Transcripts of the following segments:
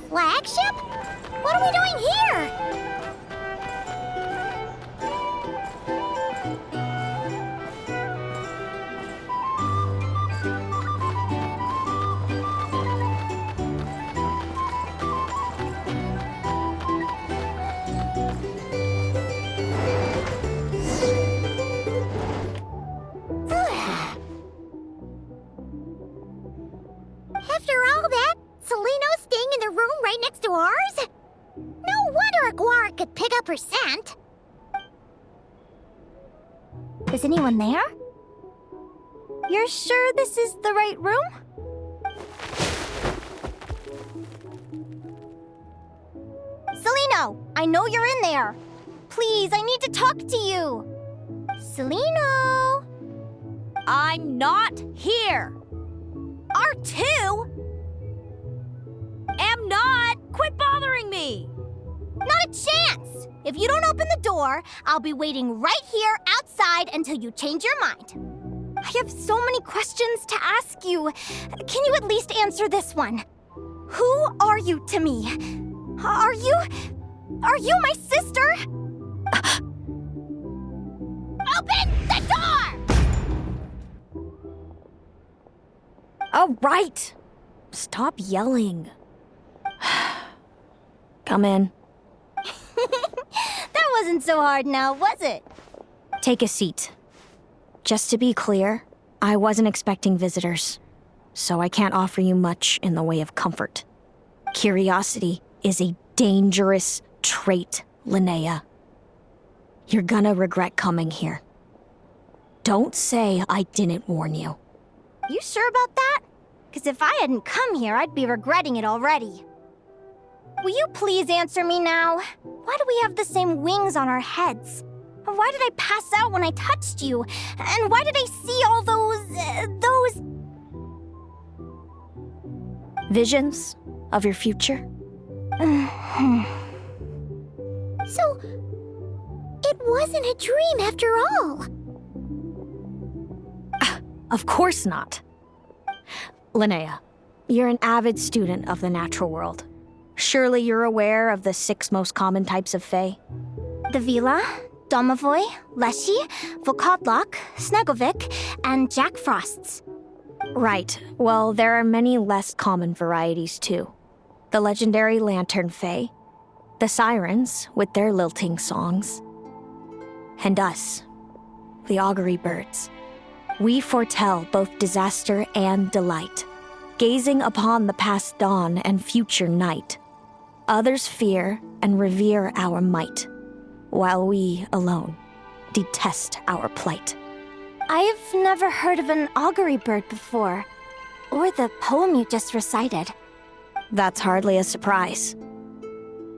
flagship? What are we doing here? After all that, Seleno's staying in the room right next to ours? No wonder a Guar could pick up her scent. Is anyone there? You're sure this is the right room? Seleno, I know you're in there. Please, I need to talk to you. Seleno? I'm not here. R2? Am not. Quit bothering me. Not a chance! If you don't open the door, I'll be waiting right here outside until you change your mind. I have so many questions to ask you. Can you at least answer this one? Who are you to me? Are you my sister? Open the door! All right. Stop yelling. Come in. That wasn't so hard now, was it? Take a seat. Just to be clear, I wasn't expecting visitors, so I can't offer you much in the way of comfort. Curiosity is a dangerous trait, Linnea. You're gonna regret coming here. Don't say I didn't warn you. You sure about that? Because if I hadn't come here, I'd be regretting it already. Will you please answer me now? Why do we have the same wings on our heads? Why did I pass out when I touched you? And why did I see all those... Visions of your future? So, it wasn't a dream after all. Of course not. Linnea, you're an avid student of the natural world. Surely you're aware of the 6 most common types of Fae? The Vila, Domovoy, Leshy, Volkodlok, Snegovic, and Jack Frosts. Right. Well, there are many less common varieties too. The legendary Lantern Fae, the Sirens with their lilting songs, and us, the Augury Birds. We foretell both disaster and delight, gazing upon the past dawn and future night. Others fear and revere our might, while we alone detest our plight. I've never heard of an augury bird before, or the poem you just recited. That's hardly a surprise.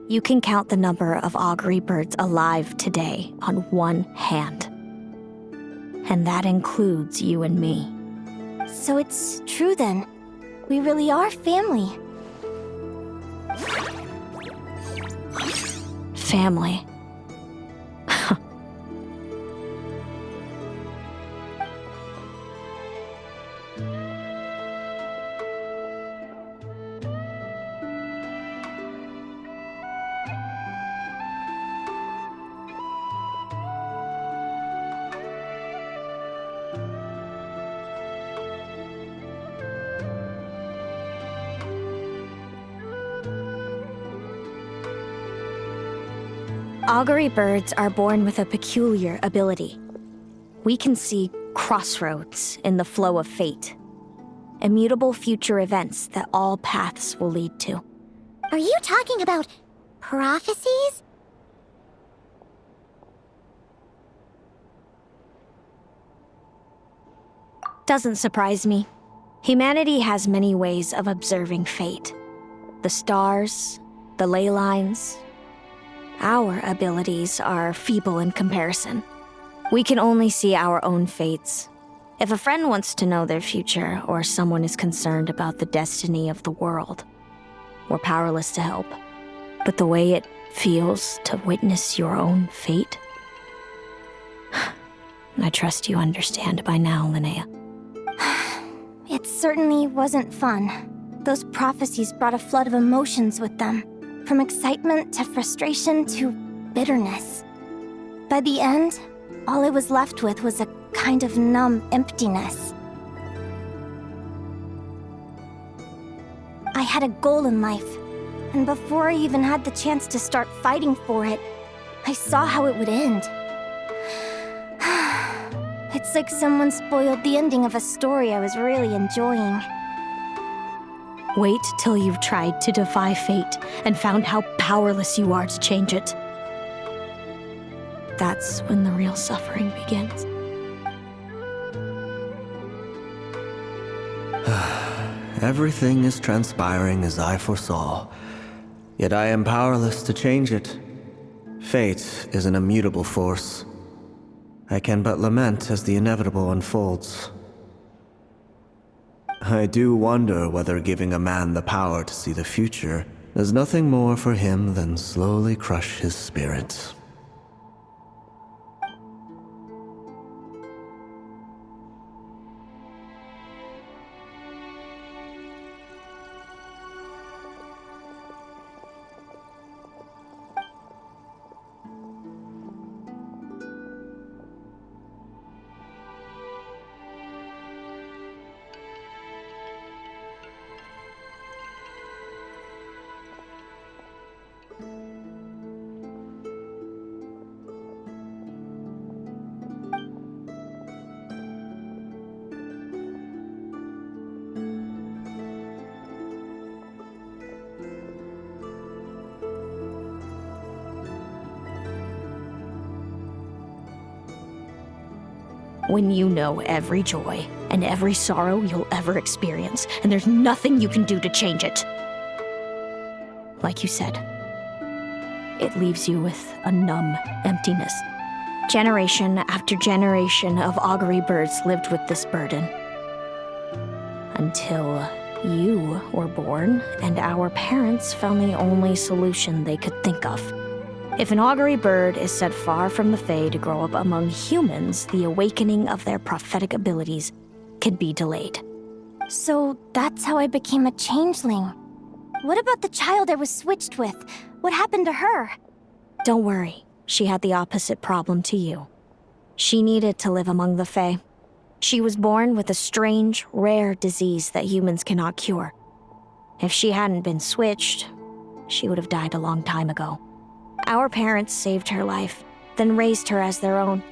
You can count the number of augury birds alive today on one hand. And that includes you and me. So it's true then. We really are family. Family. Augury birds are born with a peculiar ability. We can see crossroads in the flow of fate, immutable future events that all paths will lead to. Are you talking about prophecies? Doesn't surprise me. Humanity has many ways of observing fate. The stars, the ley lines. Our abilities are feeble in comparison. We can only see our own fates. If a friend wants to know their future, or someone is concerned about the destiny of the world, we're powerless to help. But the way it feels to witness your own fate, I trust you understand by now, Linnea. It certainly wasn't fun. Those prophecies brought a flood of emotions with them, from excitement to frustration to bitterness. By the end, all I was left with was a kind of numb emptiness. I had a goal in life, and before I even had the chance to start fighting for it, I saw how it would end. It's like someone spoiled the ending of a story I was really enjoying. Wait till you've tried to defy fate and found how powerless you are to change it. That's when the real suffering begins. Everything is transpiring as I foresaw, yet I am powerless to change it. Fate is an immutable force. I can but lament as the inevitable unfolds. I do wonder whether giving a man the power to see the future does nothing more for him than slowly crush his spirit. When you know every joy and every sorrow you'll ever experience, and there's nothing you can do to change it. Like you said, it leaves you with a numb emptiness. Generation after generation of augury birds lived with this burden. Until you were born, and our parents found the only solution they could think of. If an augury bird is set far from the Fae to grow up among humans, the awakening of their prophetic abilities could be delayed. So that's how I became a changeling. What about the child I was switched with? What happened to her? Don't worry, she had the opposite problem to you. She needed to live among the Fae. She was born with a strange, rare disease that humans cannot cure. If she hadn't been switched, she would have died a long time ago. Our parents saved her life, then raised her as their own.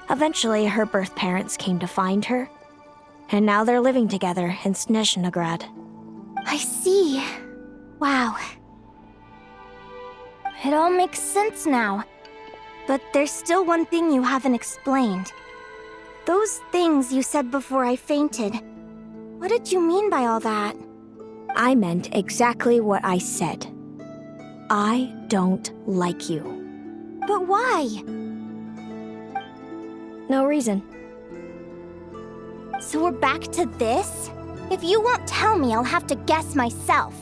Eventually, her birth parents came to find her, and now they're living together in Snezhnegrad. I see. Wow. It all makes sense now. But there's still one thing you haven't explained. Those things you said before I fainted. What did you mean by all that? I meant exactly what I said. I don't like you. But why? No reason. So we're back to this? If you won't tell me, I'll have to guess myself.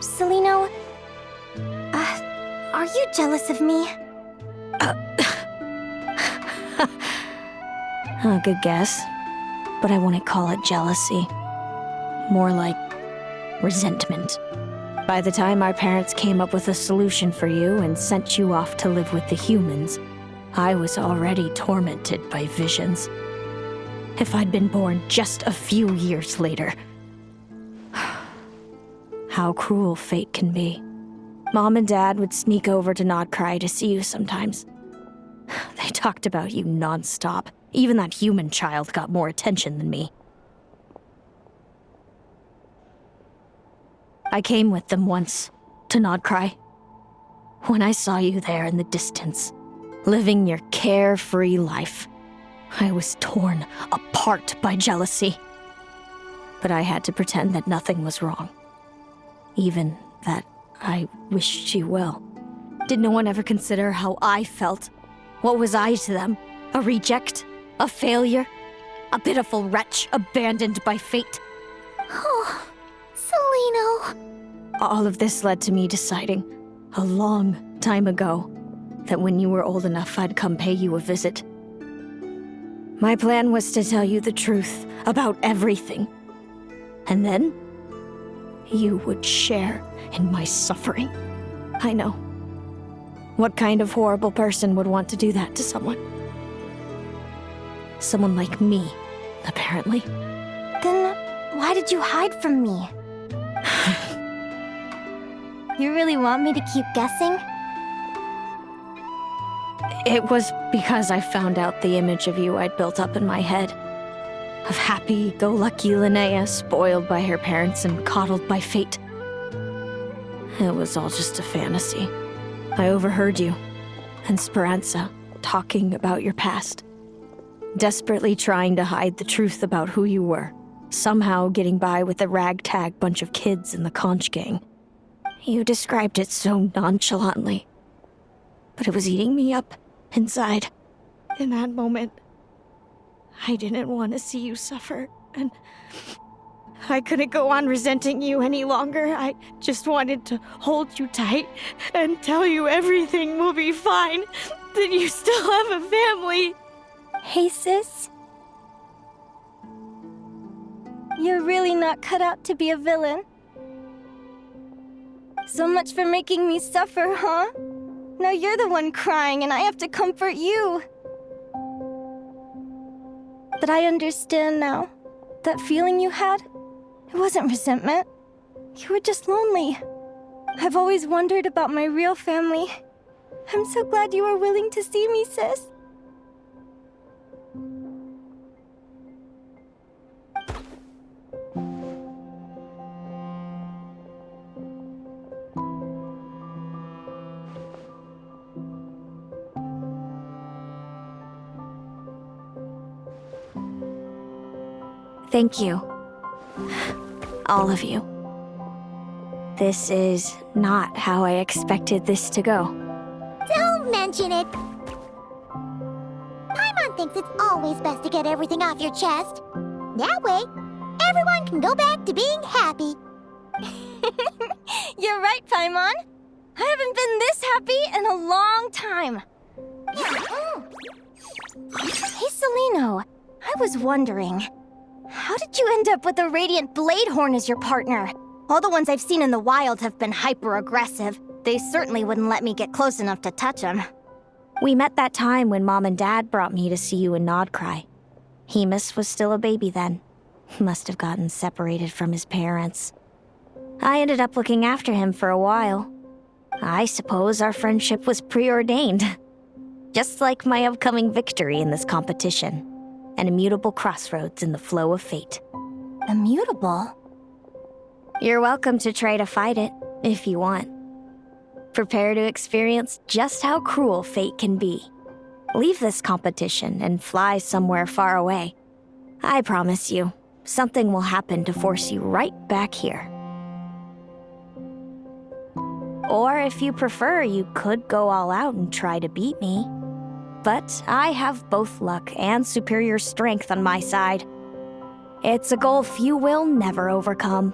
Celino, are you jealous of me? Good guess. But I wouldn't call it jealousy. More like resentment. By the time our parents came up with a solution for you and sent you off to live with the humans, I was already tormented by visions. If I'd been born just a few years later. How cruel fate can be. Mom and Dad would sneak over to Nodcry to see you sometimes. They talked about you nonstop. Even that human child got more attention than me. I came with them once, to Nodcry. When I saw you there in the distance, living your carefree life, I was torn apart by jealousy. But I had to pretend that nothing was wrong. Even that I wished you well. Did no one ever consider how I felt? What was I to them? A reject? A failure? A pitiful wretch abandoned by fate? Oh, Celino. All of this led to me deciding, a long time ago, that when you were old enough, I'd come pay you a visit. My plan was to tell you the truth about everything. And then, you would share in my suffering. I know. What kind of horrible person would want to do that to someone? Someone like me, apparently. Then why did you hide from me? You really want me to keep guessing? It was because I found out the image of you I'd built up in my head. Of happy-go-lucky Linnea, spoiled by her parents and coddled by fate. It was all just a fantasy. I overheard you and Speranza talking about your past. Desperately trying to hide the truth about who you were. Somehow getting by with a ragtag bunch of kids in the conch gang. You described it so nonchalantly. But it was eating me up inside. In that moment, I didn't want to see you suffer, and I couldn't go on resenting you any longer. I just wanted to hold you tight and tell you everything will be fine, that you still have a family. Hey, sis. You're really not cut out to be a villain. So much for making me suffer, huh? Now you're the one crying and I have to comfort you. But I understand now. That feeling you had, it wasn't resentment. You were just lonely. I've always wondered about my real family. I'm so glad you were willing to see me, sis. Thank you. All of you. This is not how I expected this to go. Don't mention it. Paimon thinks it's always best to get everything off your chest. That way, everyone can go back to being happy. You're right, Paimon. I haven't been this happy in a long time. Hey, Celino. I was wondering, how did you end up with a Radiant Bladehorn as your partner? All the ones I've seen in the wild have been hyper-aggressive. They certainly wouldn't let me get close enough to touch them. We met that time when Mom and Dad brought me to see you in Nodcry. Hemus was still a baby then. He must have gotten separated from his parents. I ended up looking after him for a while. I suppose our friendship was preordained. Just like my upcoming victory in this competition. An immutable crossroads in the flow of fate. Immutable? You're welcome to try to fight it, if you want. Prepare to experience just how cruel fate can be. Leave this competition and fly somewhere far away. I promise you, something will happen to force you right back here. Or if you prefer, you could go all out and try to beat me. But I have both luck and superior strength on my side. It's a goal few will never overcome.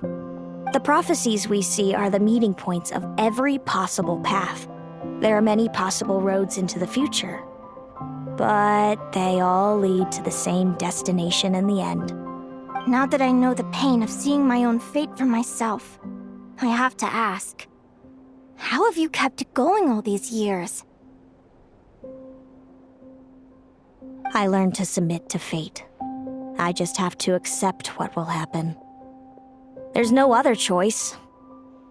The prophecies we see are the meeting points of every possible path. There are many possible roads into the future. But they all lead to the same destination in the end. Now that I know the pain of seeing my own fate for myself, I have to ask, how have you kept it going all these years? I learned to submit to fate. I just have to accept what will happen. There's no other choice.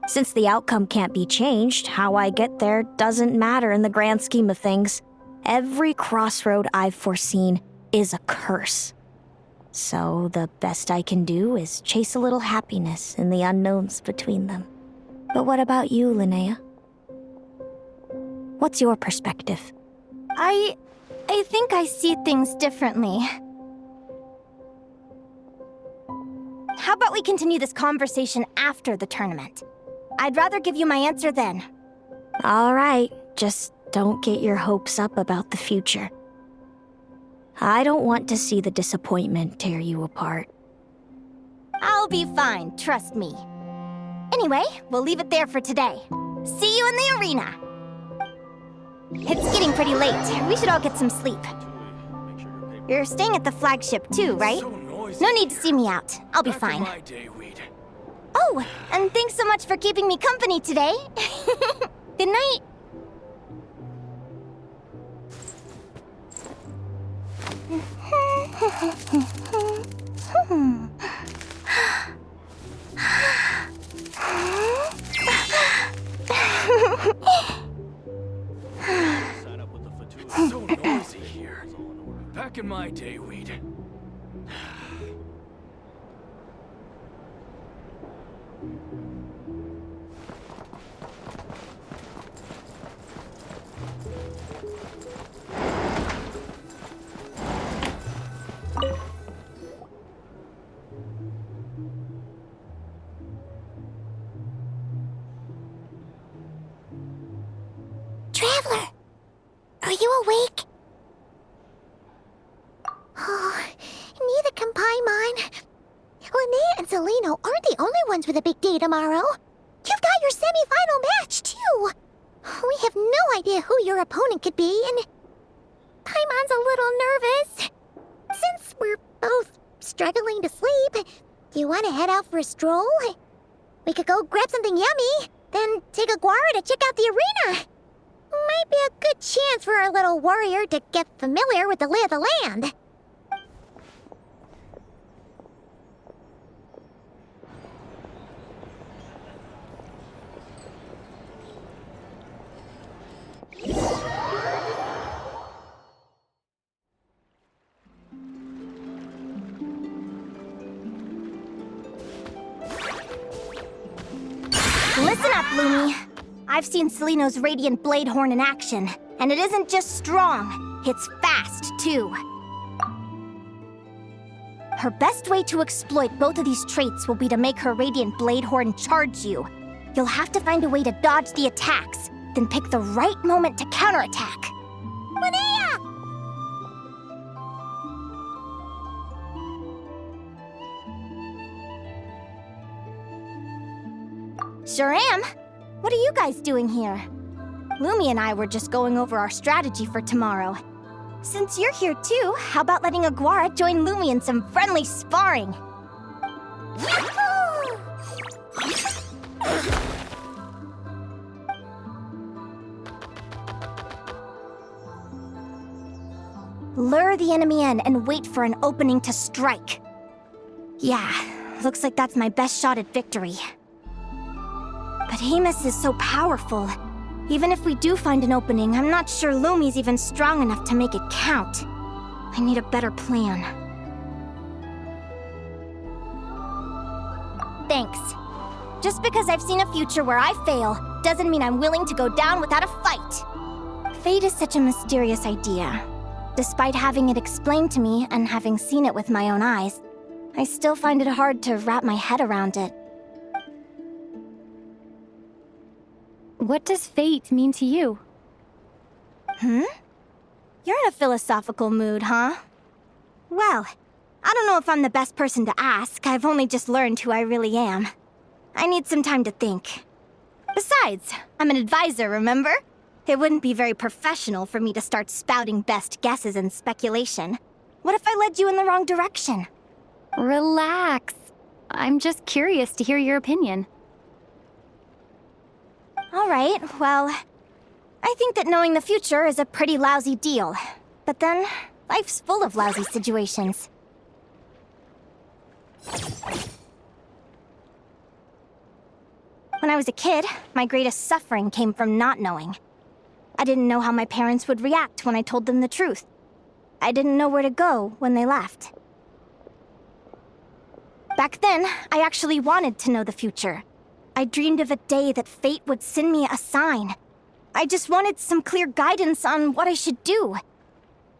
Since the outcome can't be changed, how I get there doesn't matter in the grand scheme of things. Every crossroad I've foreseen is a curse. So the best I can do is chase a little happiness in the unknowns between them. But what about you, Linnea? What's your perspective? I think I see things differently. How about we continue this conversation after the tournament? I'd rather give you my answer then. All right, just don't get your hopes up about the future. I don't want to see the disappointment tear you apart. I'll be fine, trust me. Anyway, we'll leave it there for today. See you in the arena! It's getting pretty late. We should all get some sleep. You're staying at the flagship too, right? So noisy. No need to see me out. I'll be Back in fine. my day, we'd... Oh, and thanks so much for keeping me company today. Good night. So noisy here. Back in my day, we'd... Traveler, are you awake? Oh, neither can Paimon. Linnea and Celino aren't the only ones with a big day tomorrow. You've got your semi-final match, too. We have no idea who your opponent could be, and Paimon's a little nervous. Since we're both struggling to sleep, do you want to head out for a stroll? We could go grab something yummy, then take a guara to check out the arena. Might be a good chance for our little warrior to get familiar with the lay of the land. Listen up, Lumi. I've seen Celino's Radiant Blade Horn in action, and it isn't just strong, it's fast, too. Her best way to exploit both of these traits will be to make her Radiant Blade Horn charge you. You'll have to find a way to dodge the attacks, then pick the right moment to counterattack. Linnea! Sure am. What are you guys doing here? Lumi and I were just going over our strategy for tomorrow. Since you're here too, how about letting Aguara join Lumi in some friendly sparring? Yahoo! Lure the enemy in and wait for an opening to strike. Yeah, looks like that's my best shot at victory. But Amos is so powerful. Even if we do find an opening, I'm not sure Lumi's even strong enough to make it count. I need a better plan. Thanks. Just because I've seen a future where I fail, doesn't mean I'm willing to go down without a fight. Fate is such a mysterious idea. Despite having it explained to me and having seen it with my own eyes, I still find it hard to wrap my head around it. What does fate mean to you? You're in a philosophical mood, huh? Well, I don't know if I'm the best person to ask. I've only just learned who I really am. I need some time to think. Besides, I'm an advisor, remember? It wouldn't be very professional for me to start spouting best guesses and speculation. What if I led you in the wrong direction? Relax. I'm just curious to hear your opinion. All right, well, I think that knowing the future is a pretty lousy deal. But then, life's full of lousy situations. When I was a kid, my greatest suffering came from not knowing. I didn't know how my parents would react when I told them the truth. I didn't know where to go when they left. Back then, I actually wanted to know the future. I dreamed of a day that fate would send me a sign. I just wanted some clear guidance on what I should do.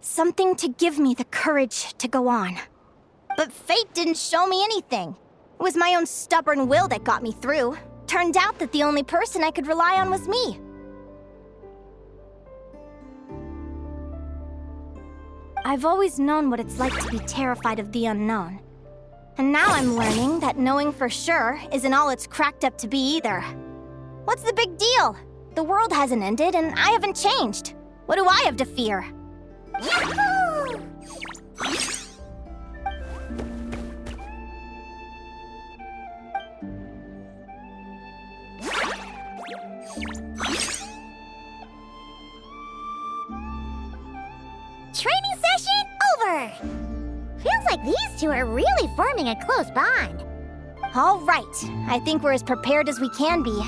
Something to give me the courage to go on. But fate didn't show me anything. It was my own stubborn will that got me through. Turned out that the only person I could rely on was me. I've always known what it's like to be terrified of the unknown. And now I'm learning that knowing for sure isn't all it's cracked up to be either. What's the big deal? The world hasn't ended and I haven't changed. What do I have to fear? Yahoo! Training session over! Feels like these two are really forming a close bond. All right, I think we're as prepared as we can be.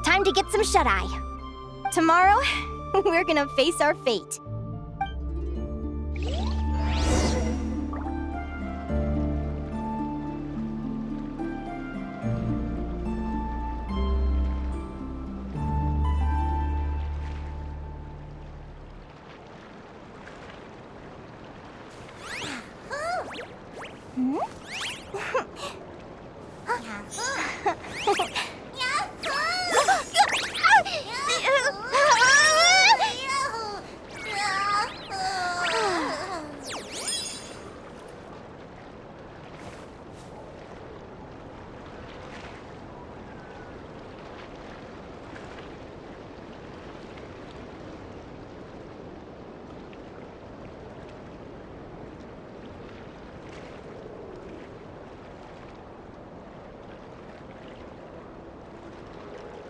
Time to get some shut-eye. Tomorrow, we're gonna face our fate.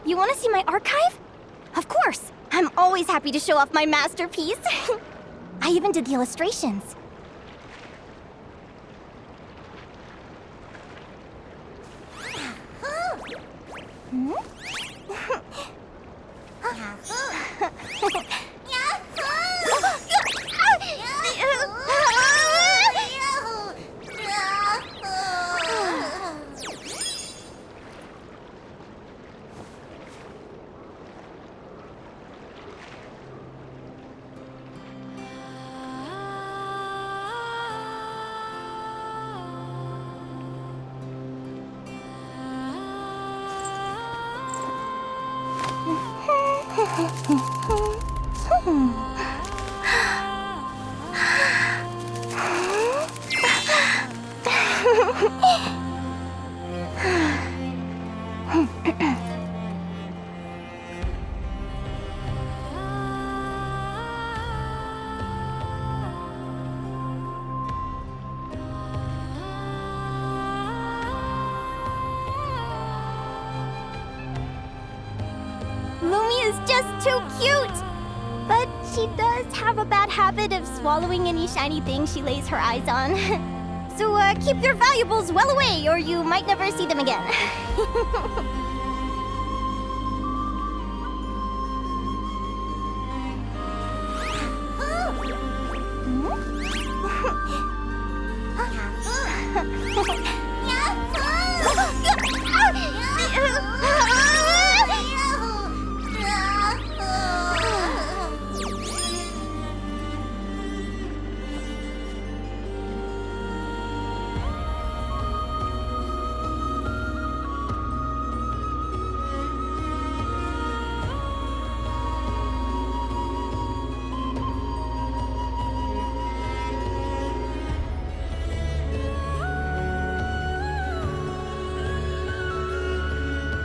You want to see my archive? Of course! I'm always happy to show off my masterpiece. I even did the illustrations. Lumi is just too cute! But she does have a bad habit of swallowing any shiny thing she lays her eyes on. So keep your valuables well away, or you might never see them again.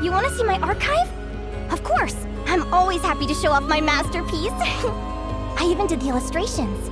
You want to see my archive? Of course! I'm always happy to show off my masterpiece. I even did the illustrations.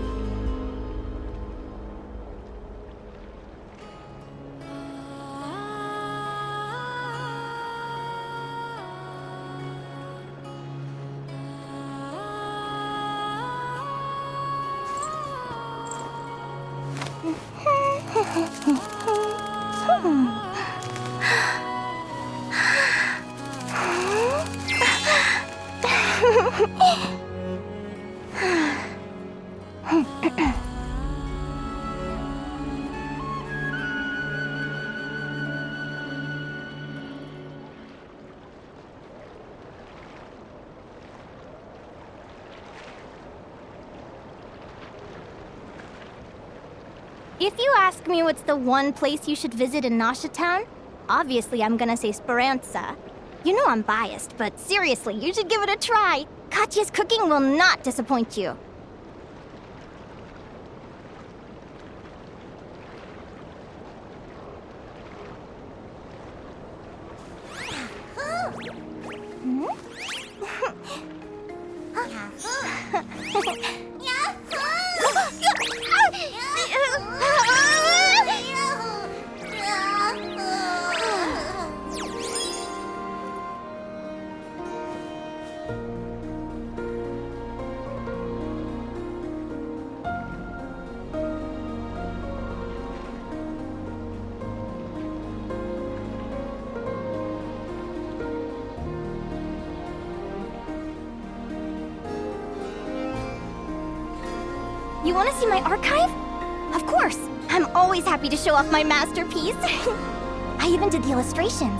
If you ask me what's the one place you should visit in Nasha Town, obviously I'm gonna say Speranza. You know I'm biased, but seriously, you should give it a try. Katya's cooking will not disappoint you. want to see my archive? Of course! I'm always happy to show off my masterpiece. I even did the illustrations.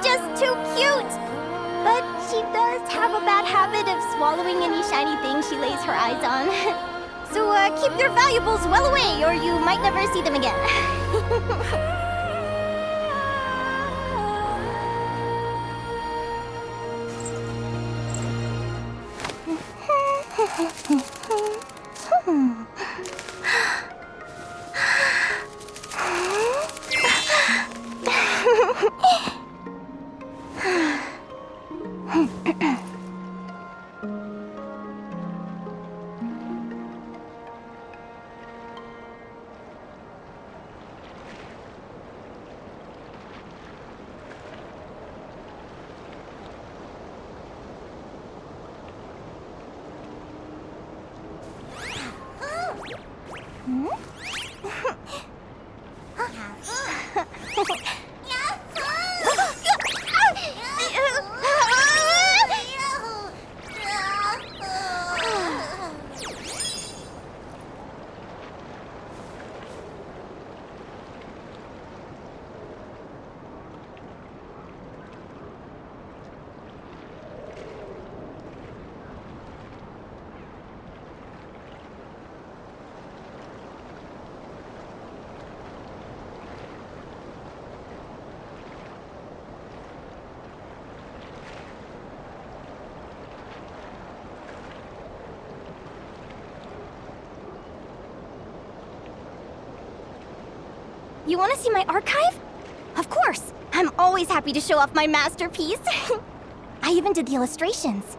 Just too cute! But she does have a bad habit of swallowing any shiny thing she lays her eyes on. So keep your valuables well away or you might never see them again. You want to see my archive? Of course! I'm always happy to show off my masterpiece. I even did the illustrations.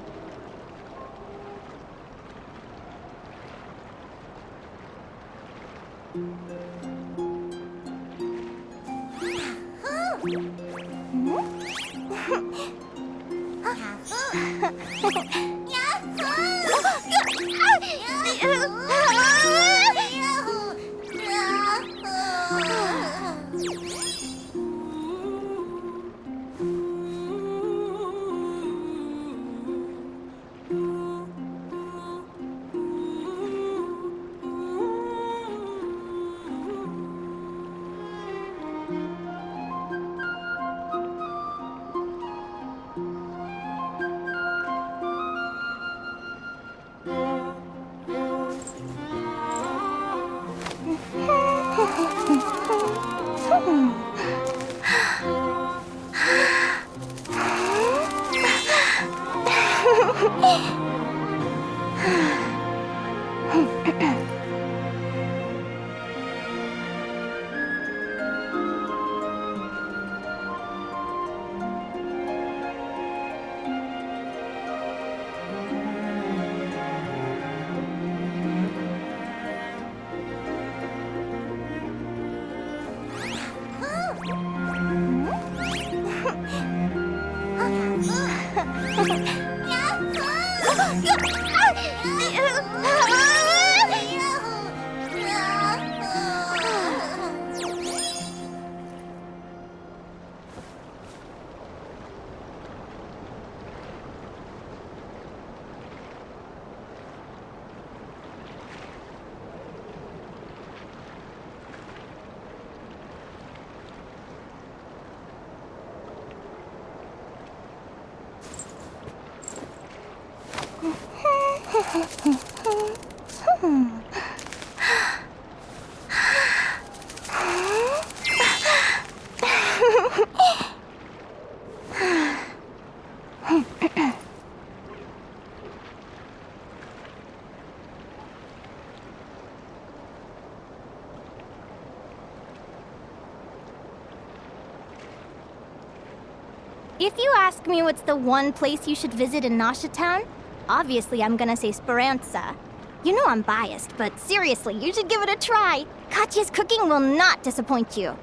If you ask me what's the one place you should visit in Nasha Town, obviously I'm gonna say Speranza. You know I'm biased, but seriously, you should give it a try. Katya's cooking will not disappoint you.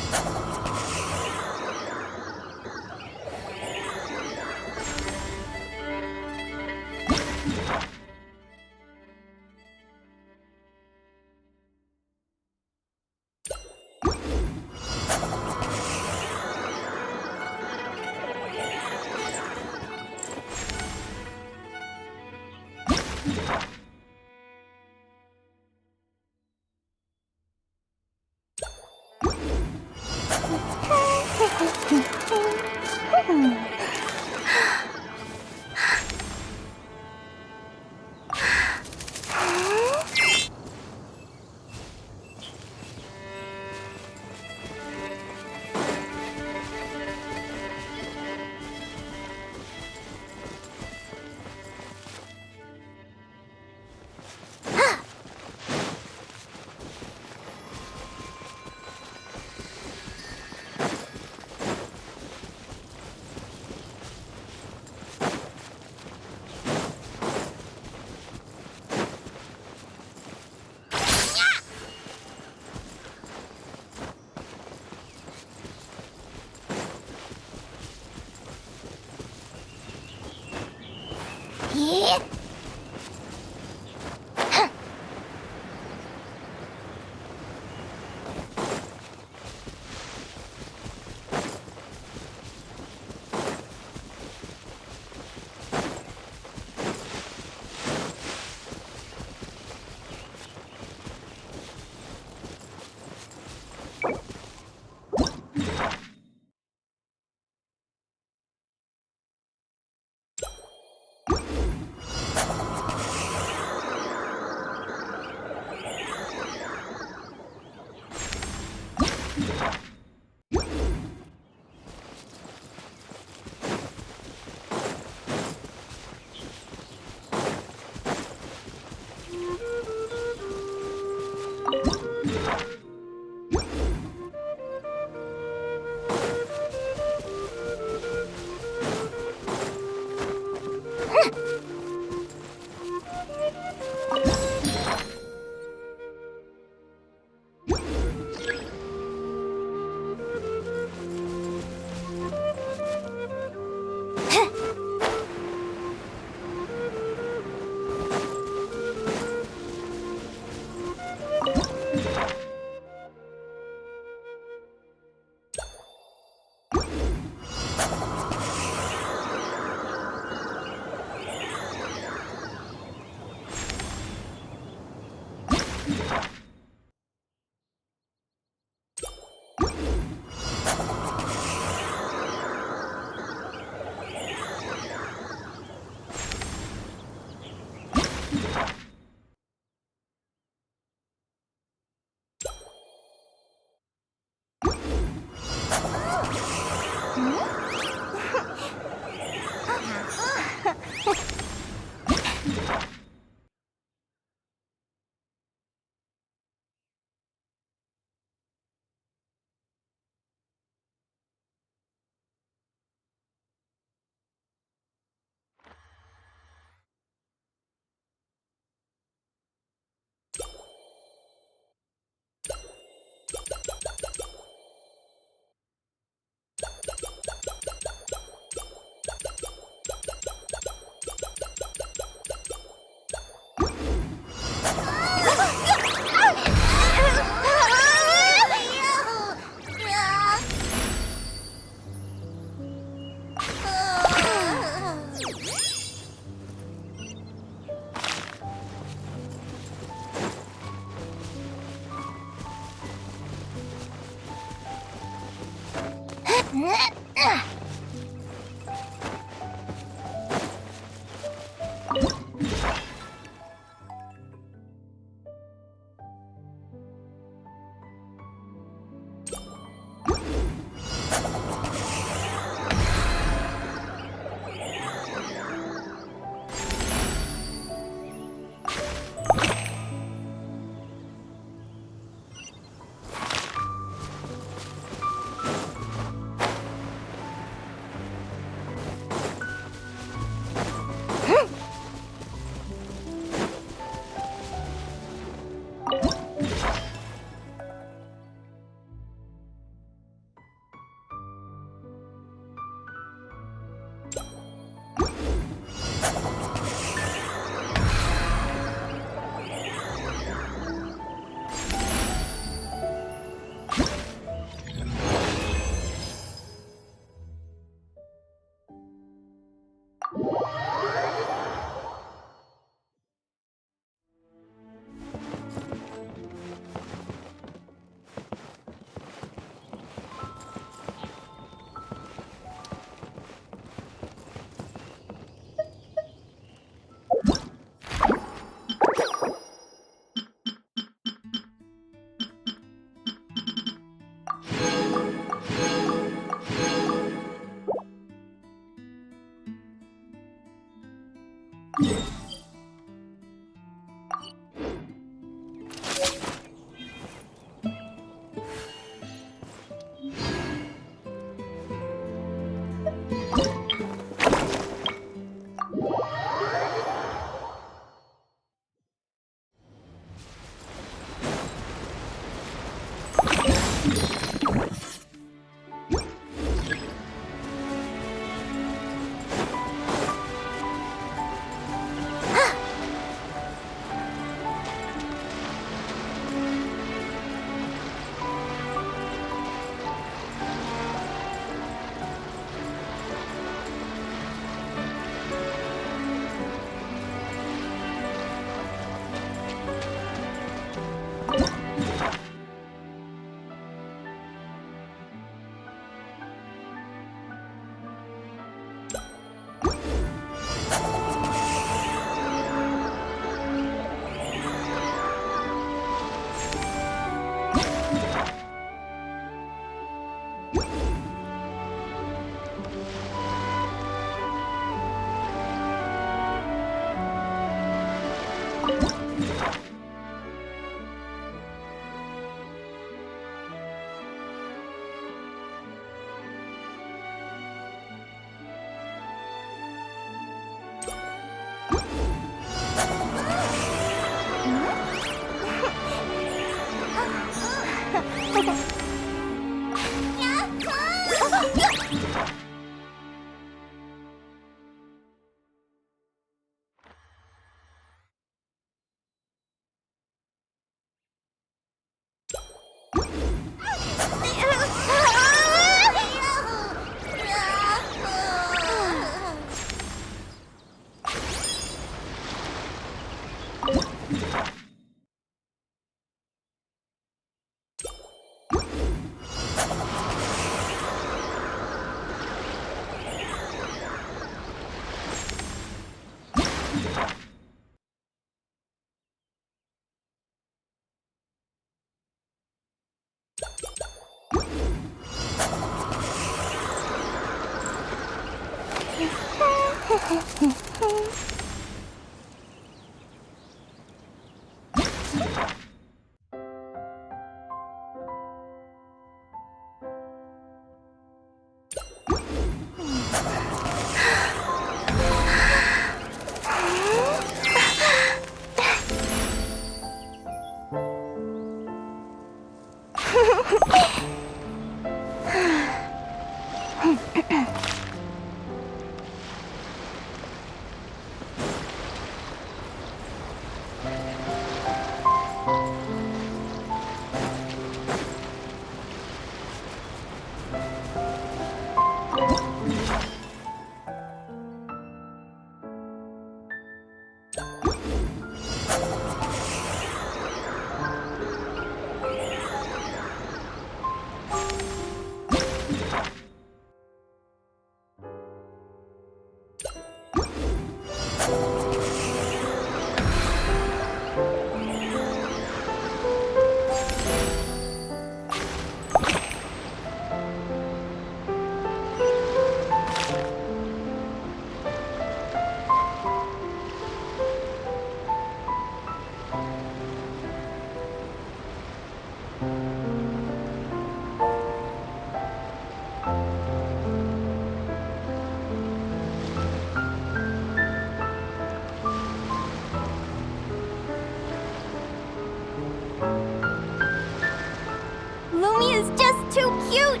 Lumi is just too cute!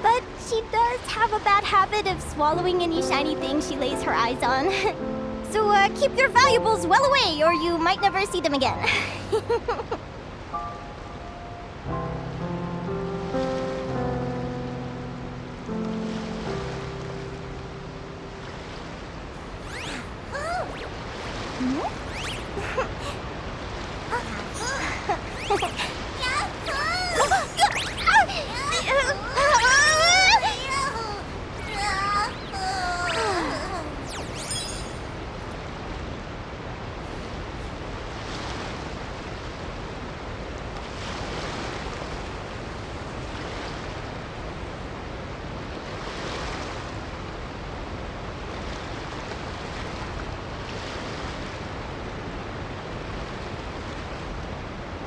But she does have a bad habit of swallowing any shiny thing she lays her eyes on. So keep your valuables well away, or you might never see them again.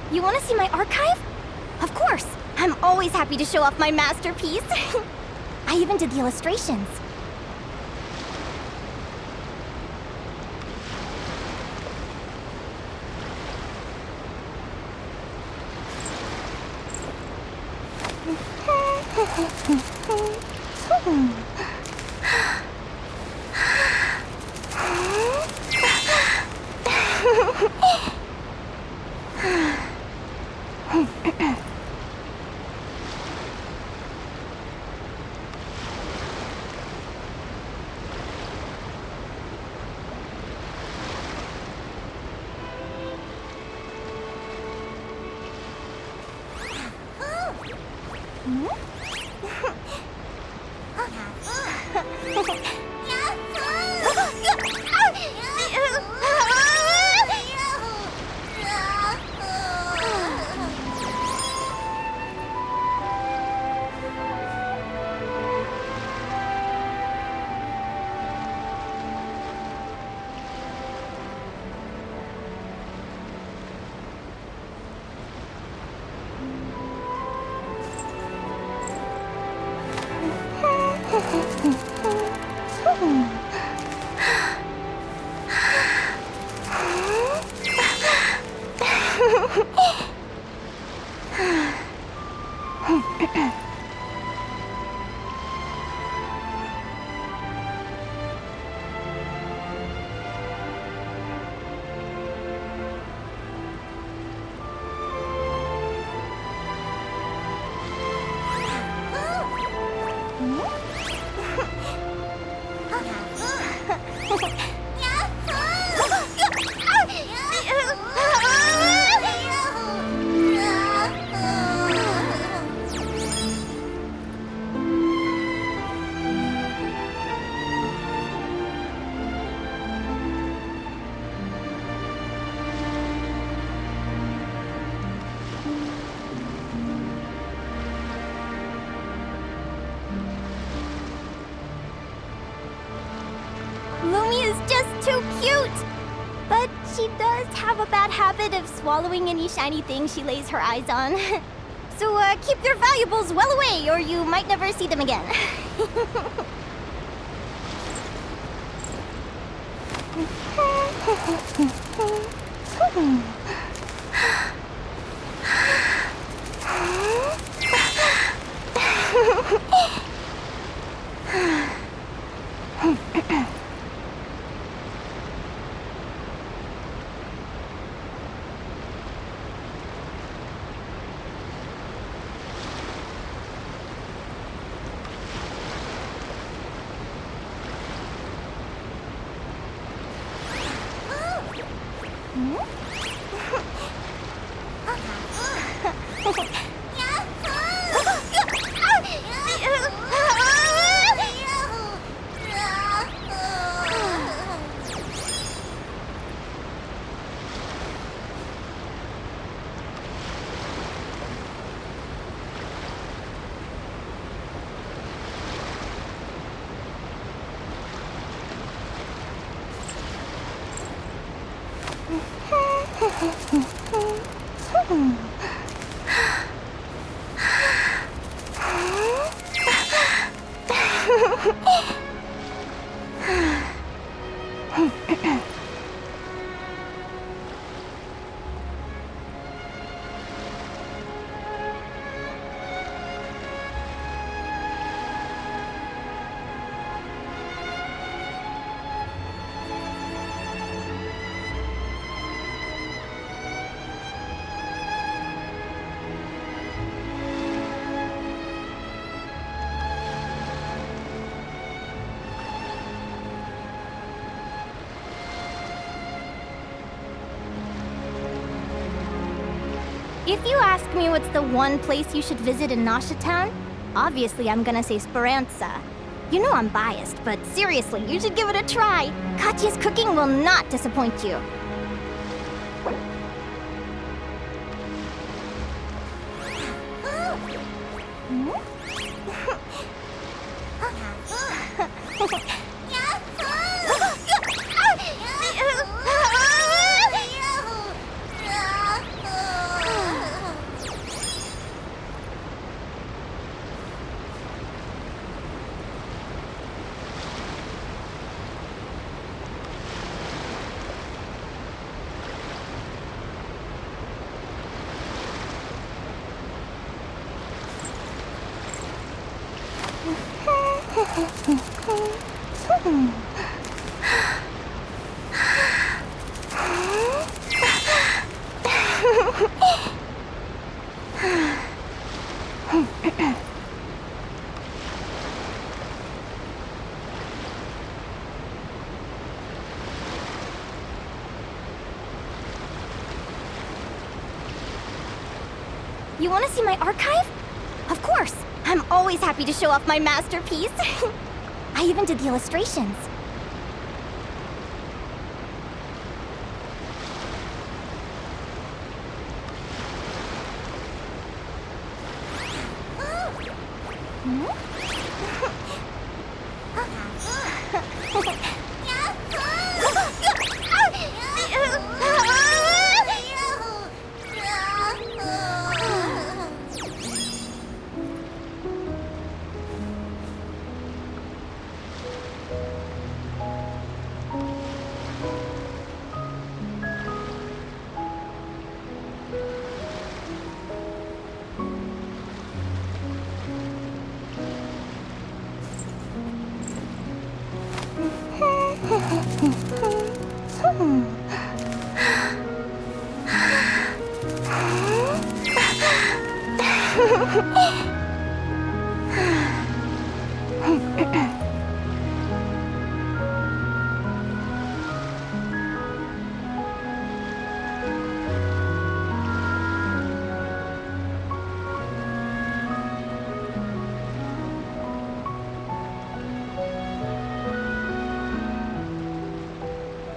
You want to see my archive? Of course! I'm always happy to show off my masterpiece. I even did the illustrations. too cute! But she does have a bad habit of swallowing any shiny thing she lays her eyes on. So keep your valuables well away, or you might never see them again. If you ask me what's the one place you should visit in Nasha Town, obviously I'm gonna say Speranza. You know I'm biased, but seriously, you should give it a try. Katya's cooking will not disappoint you. You want to see my archive? Of course! I'm always happy to show off my masterpiece. I even did the illustrations.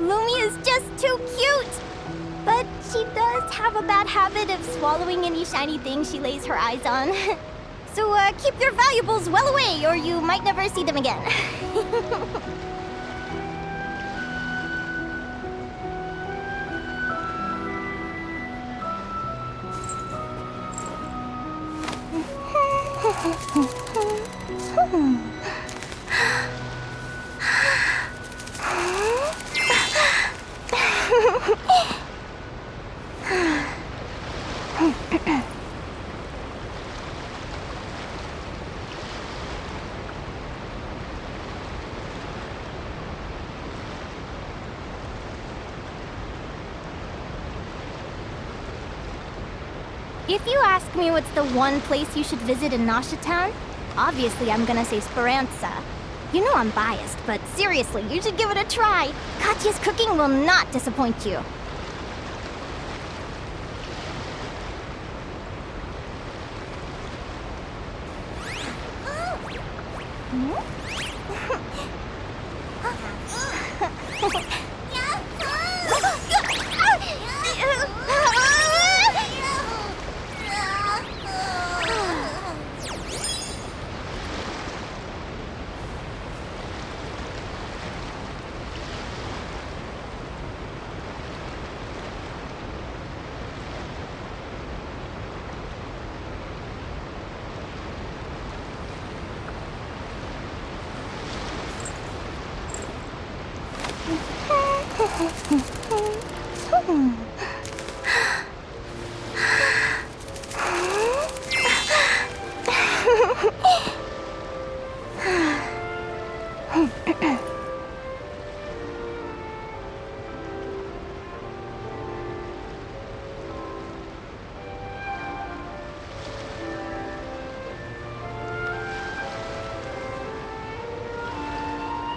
Lumia's just too cute! But she does have a bad habit of swallowing any shiny thing she lays her eyes on. So keep your valuables well away, or you might never see them again. If you ask me what's the one place you should visit in Nasha Town, obviously I'm gonna say Speranza. You know I'm biased, but seriously, you should give it a try. Katya's cooking will not disappoint you.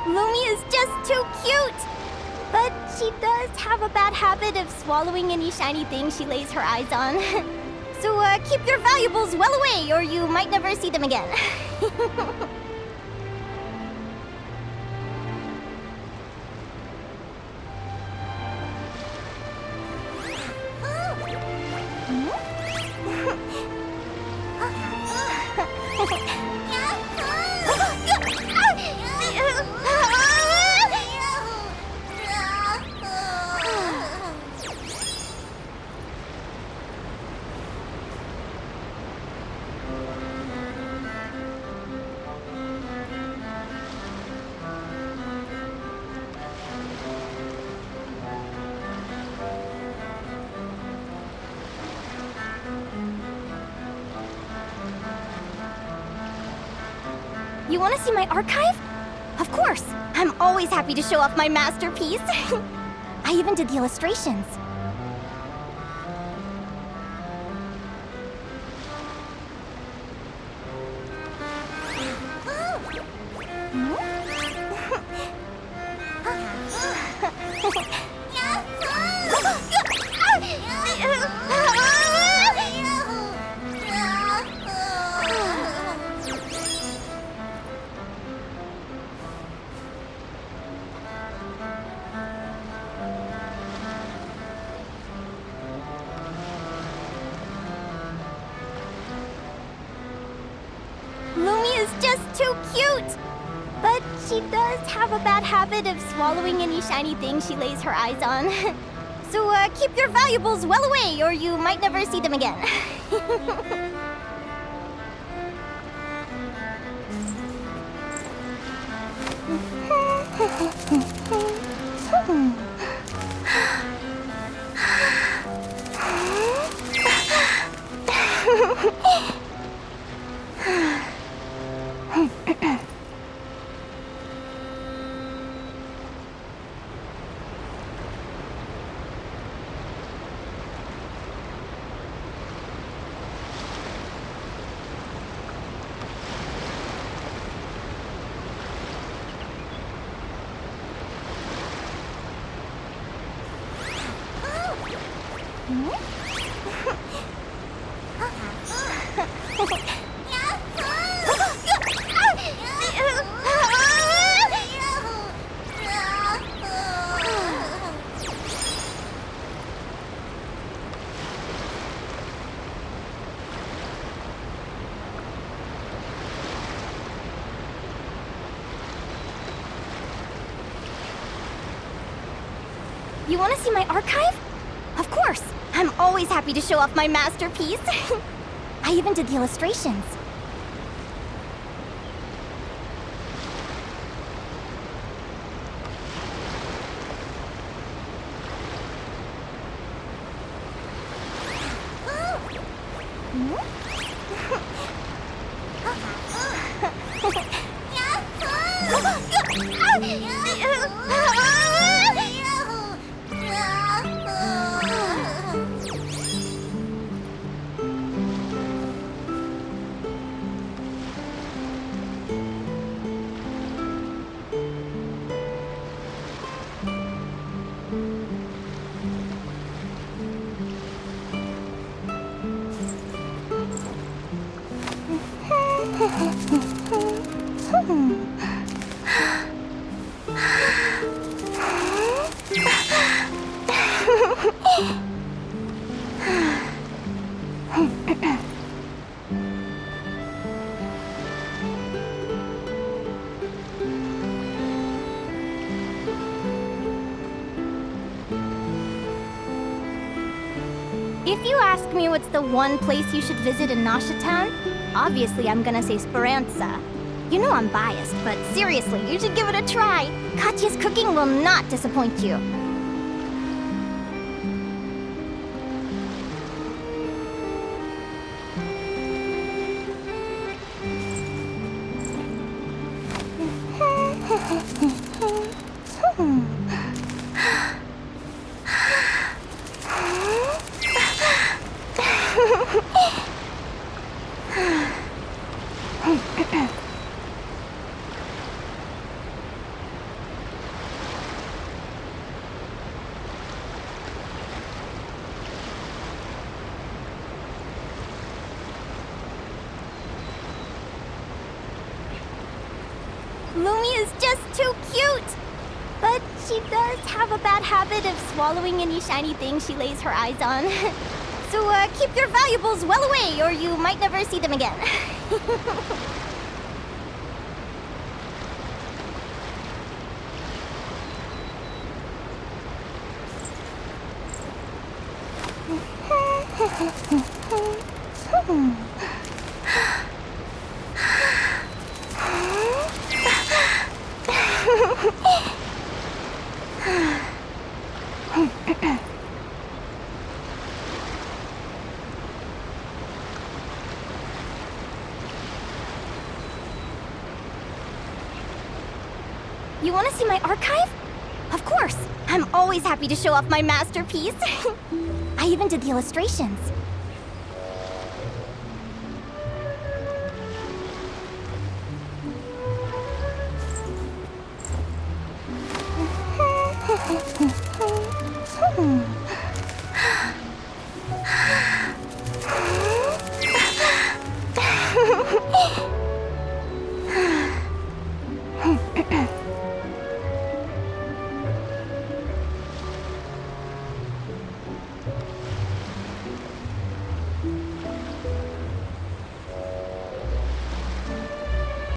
Lumi is just too cute! But she does have a bad habit of swallowing any shiny thing she lays her eyes on. So keep your valuables well away or you might never see them again. You want to see my archive? Of course! I'm always happy to show off my masterpiece. I even did the illustrations. Lumi is just too cute! But she does have a bad habit of swallowing any shiny thing she lays her eyes on. So keep your valuables well away or you might never see them again. You want to see my archive? Of course! I'm always happy to show off my masterpiece. I even did the illustrations. If you ask me what's the one place you should visit in Nasha Town, obviously I'm gonna say Speranza. You know I'm biased, but seriously, you should give it a try. Katya's cooking will not disappoint you. Lumi is just too cute! But she does have a bad habit of swallowing any shiny thing she lays her eyes on. So keep your valuables well away or you might never see them again. You want to see my archive? Of course! I'm always happy to show off my masterpiece. I even did the illustrations.